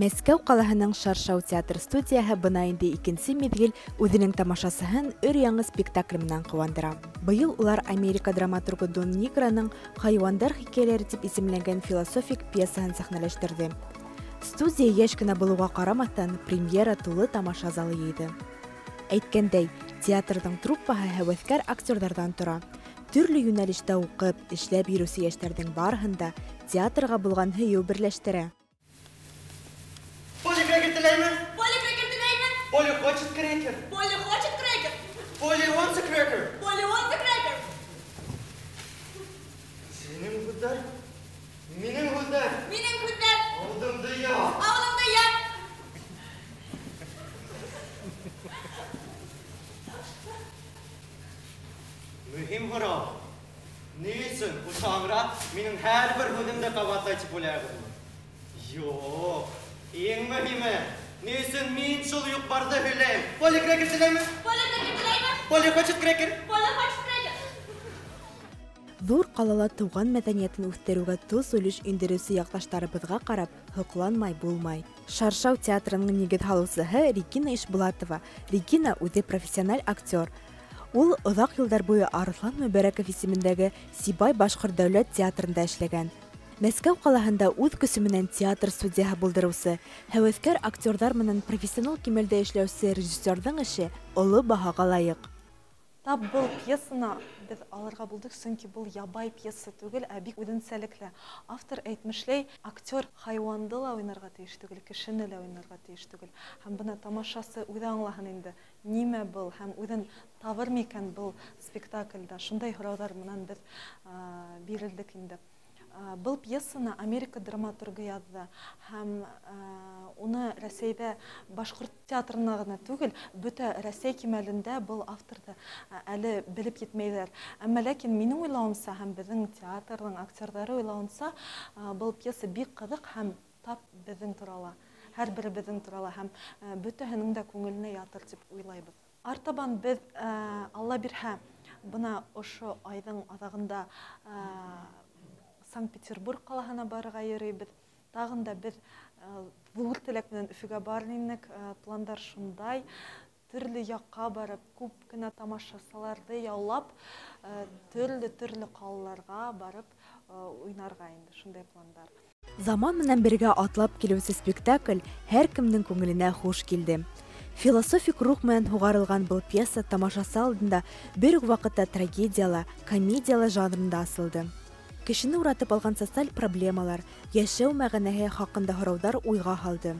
Мәскәү ҡалаһының Шаршау театр студияһы бына инде икенсе миҙгел үҙенең тамашасыһын өр-яңы спектакль менән ҡыуандыра. Быйыл улар Америка драматургы Дон Нигроның «Хайуандар хикәйәләре» тип исемләнгән философик пьесаһын сәхнәләштерҙе. Студия йәш кенә булыуға ҡарамаҫтан, премьера тулы тамаша залы йыйҙы. Әйткәндәй, театрҙың труппаһы һәүәҫкәр актерҙарҙан тора. Төрлө йүнәлештә уҡып, эшләп йөрөүсе йәштәрҙең барыһын да театрға булған һөйөү берләштерә. Поля крекер теләйме? Поля крекер теләйме? Поля хочет крекер. Поля хочет крекер. Поля wants a cracker. Поля wants a cracker. Синең һүҙҙәр, минең һүҙҙәр. Минең һүҙҙәр. Алдымды я. Алдымды я. Мөһим һорау. Ни өсөн ушаңра минең һәр бер һүҙемде ҡабатлай тип уйлайһығыҙмы? Юҡ, иң мөһиме, ни өсөн мин шул юҡ-барҙы һөйләйем? Поля крекер теләйме? Поля крекер теләйме? Поля хочет крекер. Поля хочет крекер. Ҙур ҡалала тыуған мәҙәниәтен үҫтереүгә тос өлөш индереүсе яҡташтарыбыҙға ҡарап, һоҡланмай булмай. Шаршау театрының нигеҙ һалыусыһы Регина Ишбулатова. Регина үҙе профессиональ актер. Ул оҙаҡ йылдар буйы Арыҫлан Мөбәрәков исемендәге Сибай башҡорт дәүләт театрында эшләгән. Мәскәү ҡалаһында үҙ көсө менән театр студияһы булдырыусы, һәүәҫкәр актерҙар менән профессионал кимәлдә эшләүсе режиссерҙың эше оло баһаға лайыҡ. Тап был пьесаны беҙ алырға булдыҡ, сөнки был ябай пьеса түгел, ә бик үҙенсәлекле. Автор әйтмешләй, актер хайуанды ла уйнарға тейеш түгел, кешене лә уйнарға тейеш түгел. Һәм бына тамашасы үҙе аңлаһын инде, нимә был, һәм үҙен табыр микән был спектакльдә. Шундай һорауҙар менән беҙ бирелдек инде. Был пьесаны Америка драматургы яҙҙы, һәм уны Рәсәйҙә башҡорт театрына ғына түгел, бөтә Рәсәй кимәлендә был авторҙы әле белеп етмәйҙәр. Әммә ләкин минең уйлауымса, һәм беҙҙең театрҙың актерҙары уйлауынса, был пьеса бик ҡыҙыҡ һәм тап беҙҙең турала, һәр беребеҙҙең турала, һәм бөтәһенең дә күңеленә ятыр тип уйлайбыҙ. Артабан беҙ, Алла бирһә, бына ошо айҙың аҙағында Санкт-Петербург ҡалаһына барырға йөрөйбөҙ. Тағын да беҙ ҙур теләк менән Өфөгә барыр инек. Пландар шундай. Төрлө яҡҡа барып, күп кенә тамашасыларҙы яулап, төрлө ҡалаларға барып уйнарға инде. Шундай пландар. Заман менән бергә атлап килеүсе спектакль һәр кемнең күңеленә хуш килде. Философик рух менән һуғарылған был пьеса тамашасы алдында бер үк ваҡытта трагедиялы, комедиялы жанрында асылды. Кешене уратып алған социаль проблемалар, йәшәү мәғәнәһе хаҡында һорауҙар уйға һалды.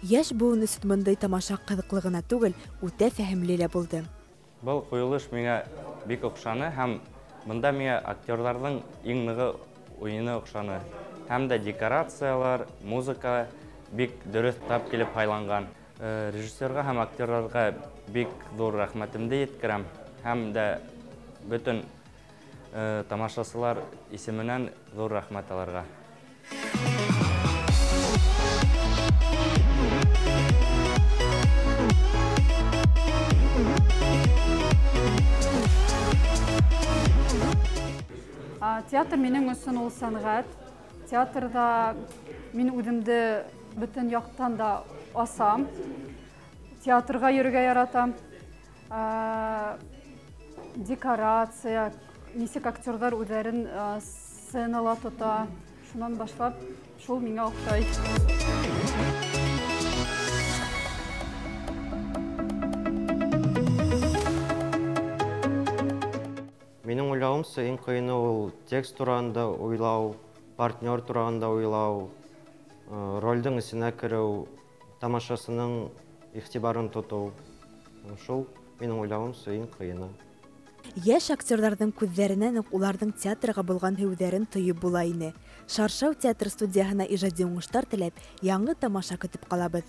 Йәш быуын өсөн бындай тамаша ҡыҙыҡлы ғына түгел, үтә фәһемле лә булды. Был ҡуйылыш миңә бик оҡшаны, һәм бында миңә актерҙарҙың иң нығы уйыны оҡшаны. Һәм дә декорациялар, музыка бик дөрөҫ тап килеп һайланған. Режиссерға һәм актерҙарға бик ҙур рәхмәтемде еткерәм, һәм дә бөтөн тамашасылар исеменән ҙур рәхмәт алырға. Театр минең өсөн ул сәнғәт. Театрда мин үҙемде бөтөн яҡтан да асам. Театрға йөрөргә яратам. Декорация, нисек актерҙар үҙҙәрен сценала тота. Шунан башлап, шул миңә оҡшай. Минең уйлауымса, иң ҡыйыны ул текст тураһында уйлау, партнер тураһында уйлау, ролдың эсенә кереү, тамашасының иғтибарын тотоу. Шул минең уйлауымса иң ҡыйыны. Йәш актерҙарҙың күҙҙәренән үк уларҙың театрға булған һөйөүҙәрен тойоп була ине. Шаршау театр студияһына ижади уңыштар теләп, яңы тамаша көтөп ҡалабыҙ.